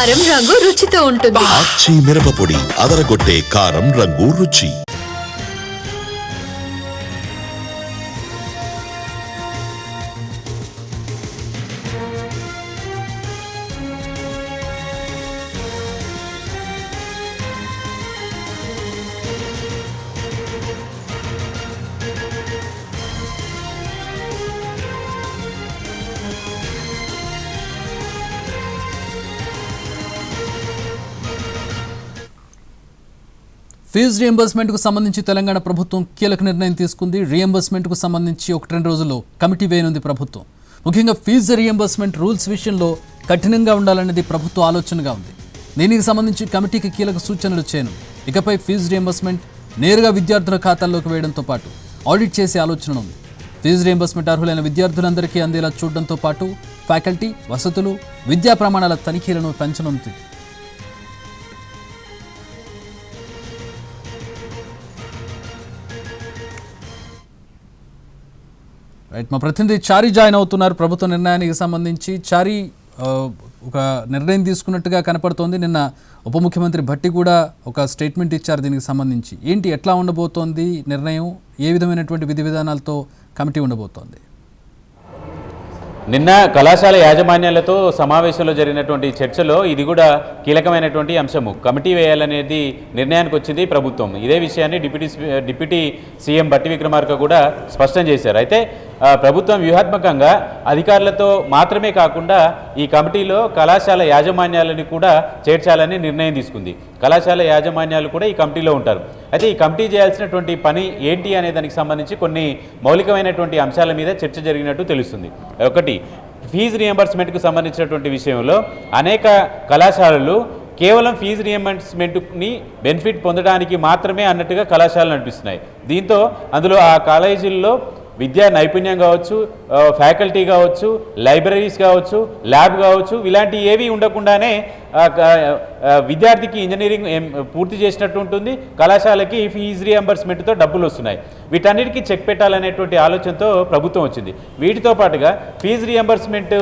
కారం రంగు రుచితో ఉంటుంది. ఆచి మిరపపొడి అదరగొట్టే కారం రంగు రుచి. ఫీజు రియంబర్స్మెంట్కు సంబంధించి తెలంగాణ ప్రభుత్వం కీలక నిర్ణయం తీసుకుంది. రియంబర్స్మెంట్కు సంబంధించి 1-2 రోజుల్లో కమిటీ వేయనుంది ప్రభుత్వం. ముఖ్యంగా ఫీజు రియంబర్స్మెంట్ రూల్స్ విషయంలో కఠినంగా ఉండాలనేది ప్రభుత్వ ఆలోచనగా ఉంది. దీనికి సంబంధించి కమిటీకి కీలక సూచనలు చేయను. ఇకపై ఫీజు రియంబర్స్మెంట్ నేరుగా విద్యార్థుల ఖాతాల్లోకి వేయడంతో పాటు ఆడిట్ చేసే ఆలోచన ఉంది. ఫీజు రియంబర్స్మెంట్ అర్హులైన విద్యార్థులందరికీ అందేలా చూడడంతో పాటు ఫ్యాకల్టీ, వసతులు, విద్యా ప్రమాణాల తనిఖీలను పెంచనుంది. రైట్, మా ప్రతినిధి చారి జాయిన్ అవుతున్నారు ప్రభుత్వ నిర్ణయానికి సంబంధించి. చారి, ఒక నిర్ణయం తీసుకున్నట్టుగా కనపడుతోంది. నిన్న ఉప ముఖ్యమంత్రి భట్టి కూడా ఒక స్టేట్మెంట్ ఇచ్చారు దీనికి సంబంధించి. ఏంటి, ఎట్లా ఉండబోతోంది నిర్ణయం? ఏ విధమైనటువంటి విధి విధానాలతో కమిటీ ఉండబోతోంది? నిన్న కళాశాల యాజమాన్యాలతో సమావేశంలో జరిగినటువంటి చర్చలో ఇది కూడా కీలకమైనటువంటి అంశము. కమిటీ వేయాలనేది నిర్ణయానికి వచ్చింది ప్రభుత్వం. ఇదే విషయాన్ని డిప్యూటీ సీఎం భట్టి విక్రమార్క కూడా స్పష్టం చేశారు. అయితే ప్రభుత్వం వ్యూహాత్మకంగా అధికారులతో మాత్రమే కాకుండా ఈ కమిటీలో కళాశాల యాజమాన్యాలను కూడా చేర్చాలని నిర్ణయం తీసుకుంది. కళాశాల యాజమాన్యాలు కూడా ఈ కమిటీలో ఉంటారు. అయితే ఈ కమిటీ చేయాల్సినటువంటి పని ఏంటి అనే దానికి సంబంధించి కొన్ని మౌలికమైనటువంటి అంశాల మీద చర్చ జరిగినట్టు తెలుస్తుంది. ఒకటి, ఫీజు రియంబర్స్మెంట్కు సంబంధించినటువంటి విషయంలో అనేక కళాశాలలు కేవలం ఫీజు రియంబర్స్మెంట్ని బెనిఫిట్ పొందడానికి మాత్రమే అన్నట్టుగా కళాశాలలు నడిపిస్తున్నాయి. దీంతో అందులో ఆ కాలేజీల్లో విద్యా నైపుణ్యం కావచ్చు, ఫ్యాకల్టీ కావచ్చు, లైబ్రరీస్ కావచ్చు, ల్యాబ్ కావచ్చు, ఇలాంటి ఏవి ఉండకుండానే విద్యార్థికి ఇంజనీరింగ్ పూర్తి చేసినట్టు ఉంటుంది. కళాశాలకి ఫీజు రియంబర్స్మెంట్తో డబ్బులు వస్తున్నాయి. వీటన్నిటికీ చెక్ పెట్టాలనేటువంటి ఆలోచనతో ప్రభుత్వం వచ్చింది. వీటితో పాటుగా ఫీజు రియంబర్స్మెంట్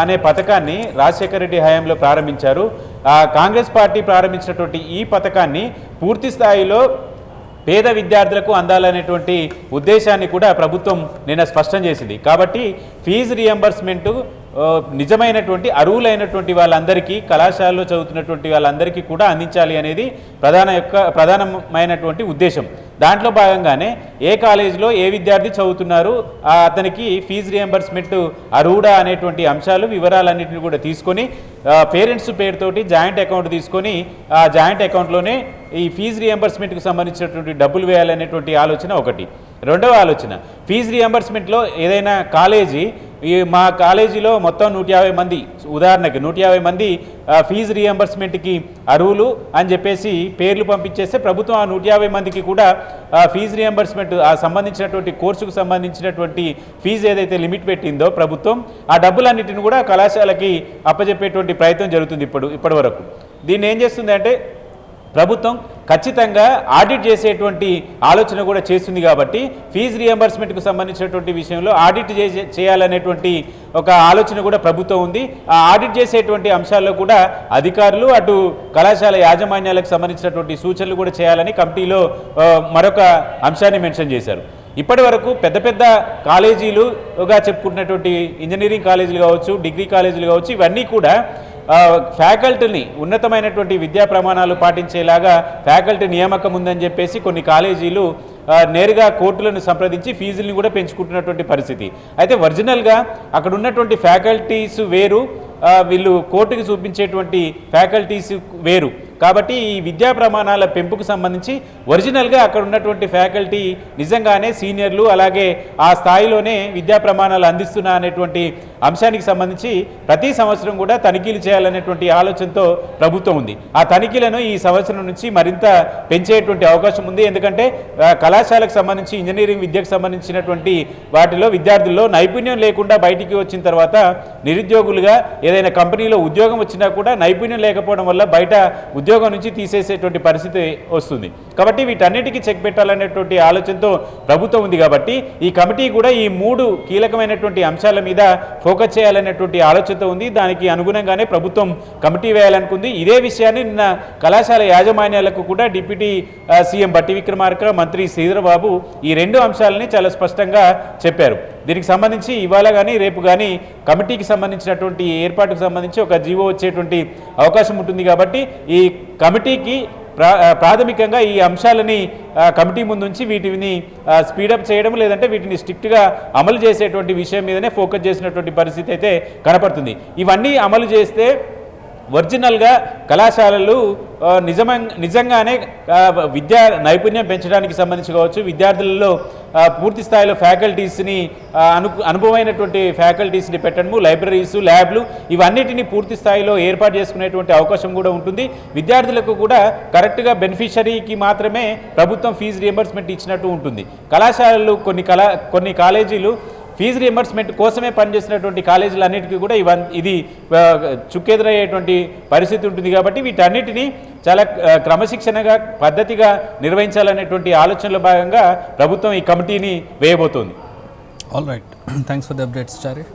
అనే పథకాన్ని రాజశేఖర రెడ్డి హయాంలో ప్రారంభించారు. కాంగ్రెస్ పార్టీ ప్రారంభించినటువంటి ఈ పథకాన్ని పూర్తి స్థాయిలో పేద విద్యార్థులకు అందాలనేటువంటి ఉద్దేశాన్ని కూడా ప్రభుత్వం నిన్న స్పష్టం చేసింది. కాబట్టి ఫీజు రియంబర్స్మెంటు నిజమైనటువంటి అర్హులైనటువంటి వాళ్ళందరికీ, కళాశాలలో చదువుతున్నటువంటి వాళ్ళందరికీ కూడా అందించాలి అనేది ప్రధానమైనటువంటి ఉద్దేశం. దాంట్లో భాగంగానే ఏ కాలేజీలో ఏ విద్యార్థి చదువుతున్నారు, అతనికి ఫీజు రియంబర్స్మెంట్ అర్హుడా అనేటువంటి అంశాలు, వివరాలన్నింటినీ కూడా తీసుకొని పేరెంట్స్ పేరుతోటి జాయింట్ అకౌంట్ తీసుకొని ఆ జాయింట్ అకౌంట్లోనే ఈ ఫీజు రియంబర్స్మెంట్కి సంబంధించినటువంటి డబ్బులు వేయాలనేటువంటి ఆలోచన ఒకటి. రెండవ ఆలోచన, ఫీజు రియంబర్స్మెంట్లో ఏదైనా కాలేజీ, మా కాలేజీలో మొత్తం 150 మంది, ఉదాహరణకి 150 మంది ఫీజు రియంబర్స్మెంట్కి అర్హులు అని చెప్పేసి పేర్లు పంపించేస్తే ప్రభుత్వం ఆ 150 మందికి కూడా ఫీజు రియంబర్స్మెంట్ సంబంధించినటువంటి కోర్సుకు సంబంధించినటువంటి ఫీజు ఏదైతే లిమిట్ పెట్టిందో ప్రభుత్వం, ఆ డబ్బులన్నిటిని కూడా కళాశాలకి అప్పచెప్పేటువంటి ప్రయత్నం జరుగుతుంది ఇప్పటి వరకు. దీన్ని ఏం చేస్తుంది అంటే ప్రభుత్వం ఖచ్చితంగా ఆడిట్ చేసేటువంటి ఆలోచన కూడా చేస్తుంది. కాబట్టి ఫీజు రియంబర్స్మెంట్కు సంబంధించినటువంటి విషయంలో ఆడిట్ చేయాలనేటువంటి ఒక ఆలోచన కూడా ప్రభుత్వం ఉంది. ఆ ఆడిట్ చేసేటువంటి అంశాల్లో కూడా అధికారులు, అటు కళాశాల యాజమాన్యాలకు సంబంధించినటువంటి సూచనలు కూడా చేయాలని కమిటీలో మరొక అంశాన్ని మెన్షన్ చేశారు. ఇప్పటి వరకు పెద్ద పెద్ద కాలేజీలుగా చెప్పుకుంటున్నటువంటి ఇంజనీరింగ్ కాలేజీలు కావచ్చు, డిగ్రీ కాలేజీలు కావచ్చు, ఇవన్నీ కూడా ఫ్యాకల్టీని ఉన్నతమైనటువంటి విద్యా ప్రమాణాలు పాటించేలాగా ఫ్యాకల్టీ నియామకం ఉందని చెప్పేసి కొన్ని కాలేజీలు నేరుగా కోర్టులను సంప్రదించి ఫీజుల్ని కూడా పెంచుకుంటున్నటువంటి పరిస్థితి. అయితే ఒరిజినల్గా అక్కడ ఉన్నటువంటి ఫ్యాకల్టీస్ వేరు, వీళ్ళు కోర్టుకి చూపించేటువంటి ఫ్యాకల్టీస్ వేరు. కాబట్టి ఈ విద్యా ప్రమాణాల పెంపుకు సంబంధించి ఒరిజినల్గా అక్కడ ఉన్నటువంటి ఫ్యాకల్టీ నిజంగానే సీనియర్లు, అలాగే ఆ స్థాయిలోనే విద్యా ప్రమాణాలు అందిస్తున్నా అనేటువంటి అంశానికి సంబంధించి ప్రతి సంవత్సరం కూడా తనిఖీలు చేయాలనేటువంటి ఆలోచనతో ప్రభుత్వం ఉంది. ఆ తనిఖీలను ఈ సంవత్సరం నుంచి మరింత పెంచేటువంటి అవకాశం ఉంది. ఎందుకంటే కళాశాలకు సంబంధించి, ఇంజనీరింగ్ విద్యకు సంబంధించినటువంటి వాటిలో విద్యార్థుల్లో నైపుణ్యం లేకుండా బయటికి వచ్చిన తర్వాత నిరుద్యోగులుగా ఏదైనా కంపెనీలో ఉద్యోగం వచ్చినా కూడా నైపుణ్యం లేకపోవడం వల్ల బయట ఉద్యోగం నుంచి తీసేసేటువంటి పరిస్థితి వస్తుంది. కాబట్టి వీటన్నిటికీ చెక్ పెట్టాలనేటువంటి ఆలోచనతో ప్రభుత్వం ఉంది. కాబట్టి ఈ కమిటీ కూడా ఈ 3 కీలకమైనటువంటి అంశాల మీద ఫోకస్ చేయాలనేటువంటి ఆలోచనతో ఉంది. దానికి అనుగుణంగానే ప్రభుత్వం కమిటీ వేయాలనుకుంది. ఇదే విషయాన్ని నిన్న కళాశాల యాజమాన్యాలకు కూడా డిప్యూటీ సీఎం బట్టి విక్రమార్క, మంత్రి శ్రీధరబాబు ఈ 2 అంశాలని చాలా స్పష్టంగా చెప్పారు. దీనికి సంబంధించి ఇవాళ కానీ రేపు కానీ కమిటీకి సంబంధించినటువంటి ఏర్పాటుకు సంబంధించి ఒక జీవో వచ్చేటువంటి అవకాశం ఉంటుంది. కాబట్టి ఈ కమిటీకి ప్రాథమికంగా ఈ అంశాలని కమిటీ ముందుంచి వీటిని స్పీడప్ చేయడం లేదంటే వీటిని స్ట్రిక్ట్గా అమలు చేసేటువంటి విషయం మీదనే ఫోకస్ చేసినటువంటి పరిస్థితి అయితే కనపడుతుంది. ఇవన్నీ అమలు చేస్తే ఒరిజినల్గా కళాశాలలు నిజంగానే విద్యా నైపుణ్యం పెంచడానికి సంబంధించి కావచ్చు, విద్యార్థులలో పూర్తి స్థాయిలో ఫ్యాకల్టీస్ని అనుభవమైనటువంటి ఫ్యాకల్టీస్ని పెట్టడము, లైబ్రరీసు, ల్యాబ్లు ఇవన్నిటిని పూర్తి స్థాయిలో ఏర్పాటు చేసుకునేటువంటి అవకాశం కూడా ఉంటుంది. విద్యార్థులకు కూడా కరెక్ట్గా బెనిఫిషరీకి మాత్రమే ప్రభుత్వం ఫీజు రియంబర్స్మెంట్ ఇచ్చినట్టు ఉంటుంది. కళాశాలలు కొన్ని కాలేజీలు ఫీజు రియంబర్స్మెంట్ కోసమే పనిచేసినటువంటి కాలేజీలు అన్నిటికీ కూడా ఇది చుక్కెదురయ్యేటువంటి పరిస్థితి ఉంటుంది. కాబట్టి వీటన్నిటినీ చాలా క్రమశిక్షణగా పద్ధతిగా నిర్వహించాలనేటువంటి ఆలోచనలో భాగంగా ప్రభుత్వం ఈ కమిటీని వేయబోతోంది. All right, thanks for the updates Chari.